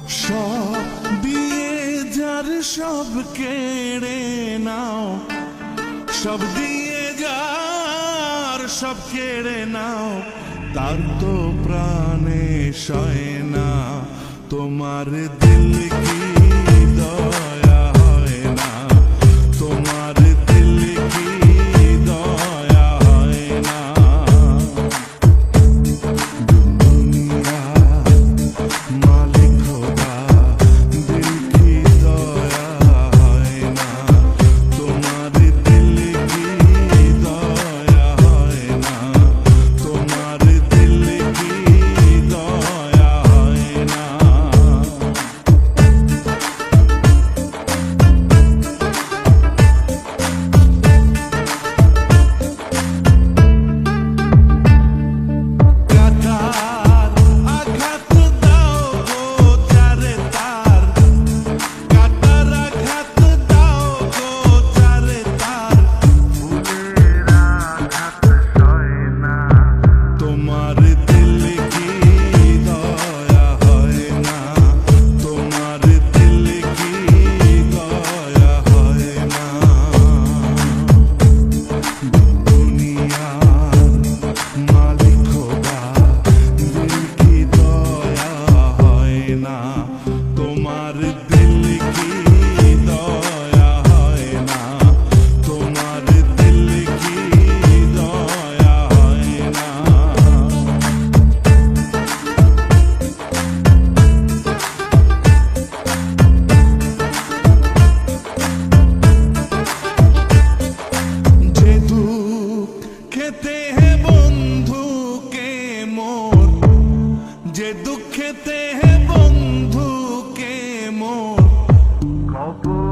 সব দিয়ে যার সব কেড়ে নাও, সব দিয়ে যার সব কেড়ে নাও, তার তো প্রাণে সয় না। তোমার দিল কি দয়া হয় না, তোমার দিল কি দয়া হয় না। দুনিয়া মালিক খোদা, দিল কি দয়া হয় না, তোমার দিল কি দয়া হয় না, তোমার দিল কি দয়া হয় না। কাটার আঘাত দাও গো চারে তার, কাটার আঘাত দাও গো চারে তার, ফুলের আঘাত সয় না। তোমার দিল কি দয়া হয় না, তোমার দিল কি দয়া হয় না। দুনিয়ার মালিক খোদা, দিল কি দয়া হয় না, তোমার দিল কি দয়া হয় না, তোমার দিল কি দয়া হয় না। যে দুঃখ খেতে হে বন্ধু কে মোর, যে দুঃখেতে হে বন্ধু কে মোর, কবর